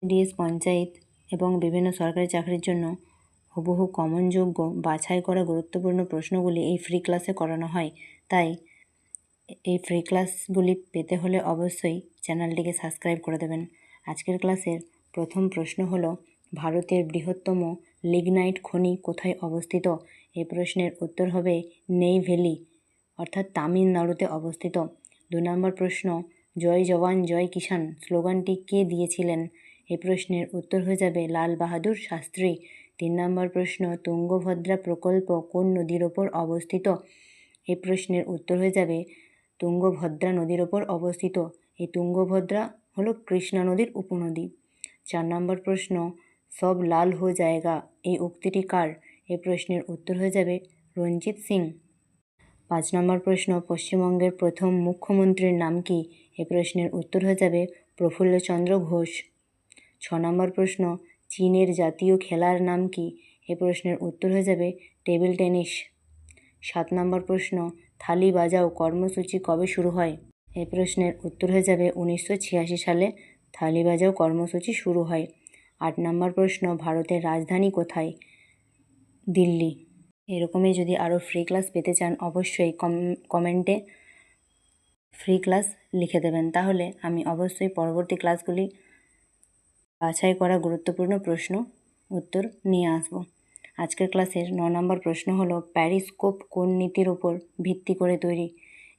DS panchayat এবং বিভিন্ন সরকারি চাকরির জন্য হুবহু কমনযোগ্য বাছাই করা গুরুত্বপূর্ণ প্রশ্নগুলি এই ফ্রি ক্লাসে করানো হয়। তাই এই ফ্রি ক্লাসগুলি পেতে হলে অবশ্যই চ্যানেলটিকে সাবস্ক্রাইব করে দেবেন। আজকের ক্লাসের প্রথম প্রশ্ন হলো, ভারতের বৃহত্তম লিগনাইট খনি কোথায় অবস্থিত? এই প্রশ্নের উত্তর হবে নেইভেলি, অর্থাৎ তামিলনাড়ুতে অবস্থিত। 2 নম্বর প্রশ্ন, জয় জওয়ান জয় কিষাণ স্লোগানটি কে দিয়েছিলেন? এই প্রশ্নের উত্তর হয়ে যাবে লাল বাহাদুর শাস্ত্রী। 3 নম্বর প্রশ্ন, তুঙ্গভদ্রা প্রকল্প কোন নদীর ওপর অবস্থিত? এই প্রশ্নের উত্তর হয়ে যাবে তুঙ্গভদ্রা নদীর ওপর অবস্থিত। এই তুঙ্গভদ্রা হলো কৃষ্ণা নদীর উপনদী। 4 নম্বর প্রশ্ন, সব লাল হো জায়গা এই উক্তিটি কার? এই প্রশ্নের উত্তর হয়ে যাবে রঞ্জিত সিং। 5 নম্বর প্রশ্ন, পশ্চিমবঙ্গের প্রথম মুখ্যমন্ত্রীর নাম কি? এই প্রশ্নের উত্তর হয়ে যাবে প্রফুল্লচন্দ্র ঘোষ। 6 নম্বর প্রশ্ন, চীনের জাতীয় খেলার নাম কি? এই প্রশ্নের উত্তর হয়ে যাবে টেবিল টেনিস। 7 নম্বর প্রশ্ন, থালি বাজাও কর্মসূচি কবে শুরু হয়? এই প্রশ্নের উত্তর হয়ে যাবে 1986 সালে থালি বাজাও কর্মসূচি শুরু হয়। 8 নম্বর প্রশ্ন, ভারতের রাজধানী কোথায়? দিল্লি। এরকমই যদি আরও ফ্রি ক্লাস পেতে চান অবশ্যই কমেন্টে ফ্রি ক্লাস লিখে দেবেন, তাহলে আমি অবশ্যই পরবর্তী ক্লাসগুলি বাছাই করা গুরুত্বপূর্ণ প্রশ্ন উত্তর নিয়ে আসব। আজকের ক্লাসের 9 নম্বর প্রশ্ন হলো, প্যারিস্কোপ কোন নীতির উপর ভিত্তি করে তৈরি?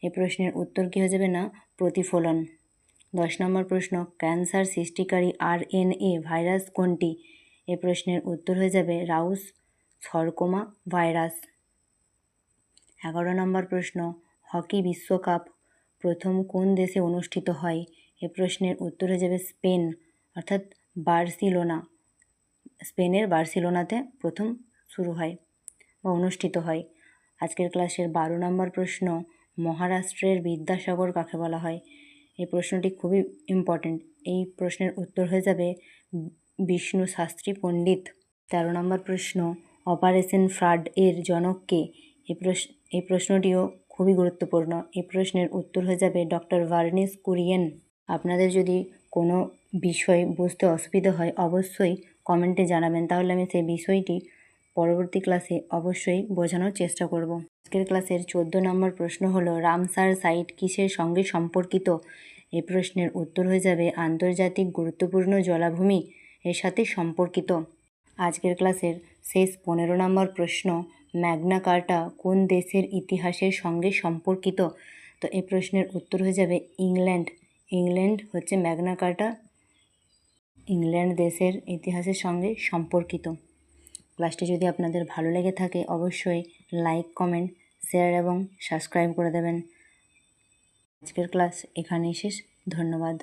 এই প্রশ্নের উত্তর কী হয়ে যাবে না প্রতিফলন। 10 নম্বর প্রশ্ন, ক্যান্সার সৃষ্টিকারী RNA ভাইরাস কোনটি? এই প্রশ্নের উত্তর হয়ে যাবে রাউস সরকোমা ভাইরাস। 11 নম্বর প্রশ্ন, হকি বিশ্বকাপ প্রথম কোন দেশে অনুষ্ঠিত হয়? এ প্রশ্নের উত্তর হয়ে যাবে স্পেন, অর্থাৎ বার্সিলোনা। স্পেনের বার্সিলোনাতে প্রথম শুরু হয় বা অনুষ্ঠিত হয়। আজকের ক্লাসের 12 নম্বর প্রশ্ন, মহারাষ্ট্রের বিদ্যাসাগর কাকে বলা হয়? এই প্রশ্নটি খুবই ইম্পর্টেন্ট। এই প্রশ্নের উত্তর হয়ে যাবে বিষ্ণু শাস্ত্রী পণ্ডিত। 13 নম্বর প্রশ্ন, অপারেশন ফ্লাড এর জনক কে? এই প্রশ্নটিও খুবই গুরুত্বপূর্ণ। এই প্রশ্নের উত্তর হয়ে যাবে ডক্টর ভার্নিস কুরিয়েন। আপনাদের যদি কোনো বিষয় বুঝতে অসুবিধা হয় অবশ্যই কমেন্টে জানাবেন, তাহলে আমি সেই বিষয়টি পরবর্তী ক্লাসে অবশ্যই বোঝানোর চেষ্টা করব। আজকের ক্লাসের 14 নম্বর প্রশ্ন হলো, রামসার সাইট কিসের সঙ্গে সম্পর্কিত? এই প্রশ্নের উত্তর হয়ে যাবে আন্তর্জাতিক গুরুত্বপূর্ণ জলাভূমি এর সাথে সম্পর্কিত। আজকের ক্লাসের শেষ 15 নম্বর প্রশ্ন, ম্যাগনা কার্টা কোন দেশের ইতিহাসের সঙ্গে সম্পর্কিত? তো এই প্রশ্নের উত্তর হয়ে যাবে ইংল্যান্ড। ইংল্যান্ড হচ্ছে ম্যাগনা কার্টা ইংল্যান্ড দেশের ইতিহাসের সঙ্গে সম্পর্কিত। ক্লাসটি যদি আপনাদের ভালো লেগে থাকে অবশ্যই লাইক, কমেন্ট, শেয়ার এবং সাবস্ক্রাইব করে দেবেন। আজকের ক্লাস এখানেই শেষ। ধন্যবাদ।